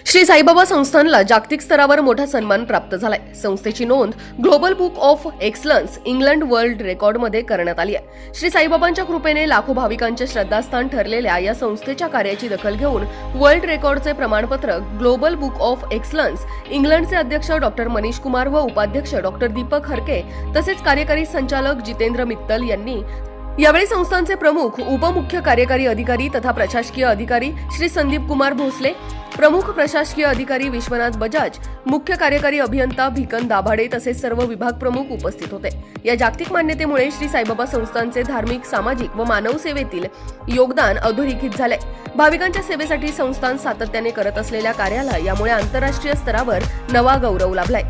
श्री साईबाबा संस्थानला जागतिक स्तरावर मोठा सन्मान प्राप्त झालाय। संस्थेची नोंद global book of excellence England world रेकॉर्डमध्ये करण्यात आली आहे। श्री साईबाबांच्या कृपेने लाखो भाविकांचे श्रद्धास्थान ठरलेल्या या संस्थेच्या कार्याची दखल घेऊन वर्ल्ड रेकॉर्डचे प्रमाणपत्र ग्लोबल बुक ऑफ एक्सलन्स इंग्लंडचे अध्यक्ष डॉक्टर मनीष कुमार व उपाध्यक्ष डॉक्टर दीपक हरके तसेच कार्यकारी संचालक जितेंद्र मित्तल यांनी यावेळी संस्थांचे प्रमुख उपमुख्य कार्यकारी अधिकारी तथा प्रशासकीय अधिकारी श्री संदीप कुमार भोसले, प्रमुख प्रशासकीय अधिकारी विश्वनाथ बजाज, मुख्य कार्यकारी अभियंता भिकन दाभाडे तसेच सर्व विभाग प्रमुख उपस्थित होते। या जागतिक मान्यतेमुळे श्री साईबाबा संस्थांचे धार्मिक, सामाजिक व मानव सेवेतील योगदान अधोरेखित झाले। भाविकांच्या सेवेसाठी संस्थान सातत्याने करत असलेल्या कार्याला यामुळे आंतरराष्ट्रीय स्तरावर नवा गौरव लाभलाय।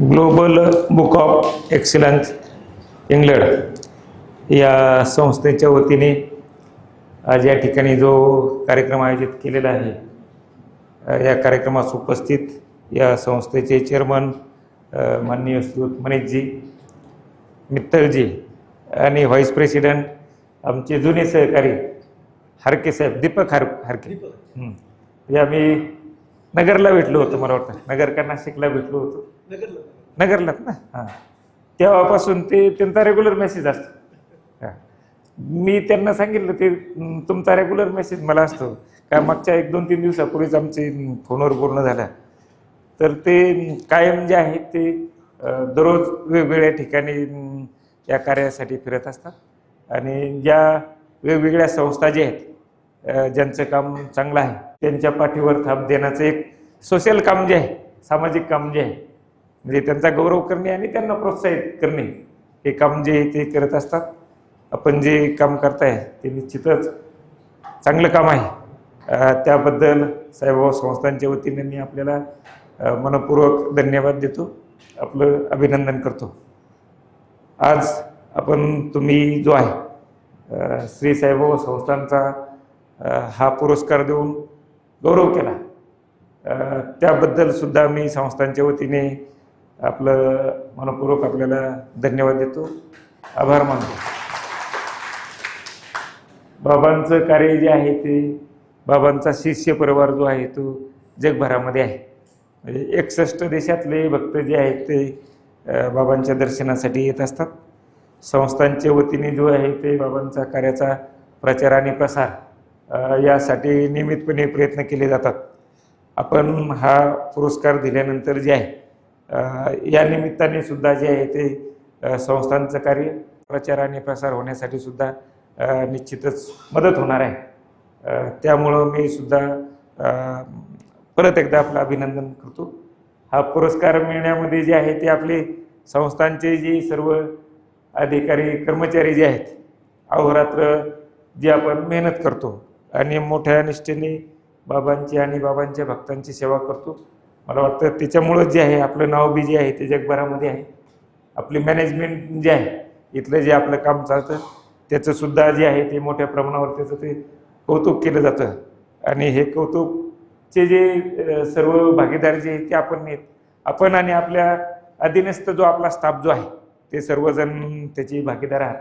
Global book of excellence England या संस्थेच्या वतीने आज या ठिकाणी जो कार्यक्रम आयोजित केलेला आहे, या कार्यक्रमास उपस्थित या संस्थेचे चेअरमन माननीय श्रीयुत मनीषजी मित्तलजी आणि व्हाईस प्रेसिडेंट आमचे जुने सहकारी हरके साहेब, दीपक हरके म्हणजे आम्ही नगरला भेटलो होतो, मला वाटतं नगर का नाशिकला भेटलो होतो, नगरलाच ना। हां, तेव्हापासून ते त्यांचा रेग्युलर मेसेज असतो। मी त्यांना सांगितलं ते तुमचा रेग्युलर मेसेज मला असतो का, मागच्या 1-2-3 दिवसापूर्वीच आमचे फोनवर बोलणं झालं, तर ते कायम जे आहे ते दररोज वेगवेगळ्या ठिकाणी या कार्यासाठी फिरत असतात आणि ज्या वेगवेगळ्या संस्था जे आहेत ज्यांचं काम चांगलं आहे त्यांच्या पाठीवर थाप देण्याचं एक सोशल काम जे आहे, सामाजिक काम जे आहे, म्हणजे त्यांचा गौरव करणे आणि त्यांना प्रोत्साहित करणे हे काम जे ते करत असतात। आपण जे काम करताय ते निश्चितच चांगलं काम आहे, त्याबद्दल साईबाबा संस्थांच्या वतीने मी आपल्याला मनपूर्वक धन्यवाद देतो, आपलं अभिनंदन करतो। आज आपण तुम्ही जो आहे श्री साईबाबा संस्थांचा हा पुरस्कार देऊन गौरव केला, त्याबद्दल सुद्धा मी संस्थांच्या वतीने आपलं मनपूर्वक आपल्याला धन्यवाद देतो, आभार मानतो। बाबांचं कार्य जे आहे ते, बाबांचा शिष्य परिवार जो आहे तो जगभरामध्ये आहे, म्हणजे 61 देशातले भक्त जे आहेत ते बाबांच्या दर्शनासाठी येत असतात। संस्थांच्या वतीने जो आहे ते बाबांचा कार्याचा प्रचार आणि प्रसार यासाठी नियमितपणे प्रयत्न केले जातात। आपण हा पुरस्कार दिल्यानंतर जे आहे या निमित्ताने सुद्धा जे आहे ते संस्थांचं कार्य प्रचार आणि प्रसार होण्यासाठी सुद्धा निश्चितच मदत होणार आहे। त्यामुळं मी सुद्धा परत एकदा आपलं अभिनंदन करतो। हा पुरस्कार मिळण्यामध्ये जे आहे ते आपले संस्थांचे जे सर्व अधिकारी कर्मचारी जे आहेत, अहोरात्र जे आपण मेहनत करतो आणि मोठ्या निष्ठेने बाबांची आणि बाबांच्या भक्तांची सेवा करतो, मला वाटतं त्याच्यामुळं जे आहे आपलं नाव बी जे आहे ते जगभरामध्ये आहे। आपली मॅनेजमेंट जे आहे, इथलं जे आपलं काम चालतं त्याचंसुद्धा जे आहे ते मोठ्या प्रमाणावर त्याचं ते कौतुक केलं जातं आणि हे कौतुकचे जे सर्व भागीदार जे आहेत ते आपण आणि आपल्या अधीनस्थ जो आपला स्टाफ जो आहे ते सर्वजण त्याची भागीदार आहात।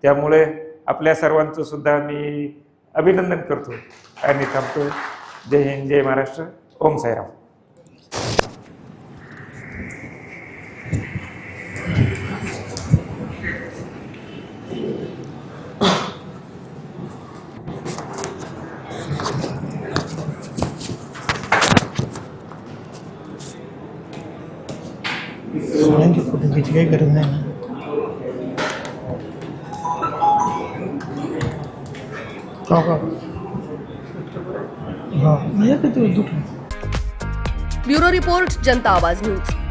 त्यामुळे आपल्या सर्वांचं सुद्धा मी अभिनंदन करतो आणि थांबतो। जय हिंद, जय महाराष्ट्र, ओम साईराम। फोटो खींच के करना है ना। हाँ, ब्युरो रिपोर्ट, जनता आवाज न्यूज।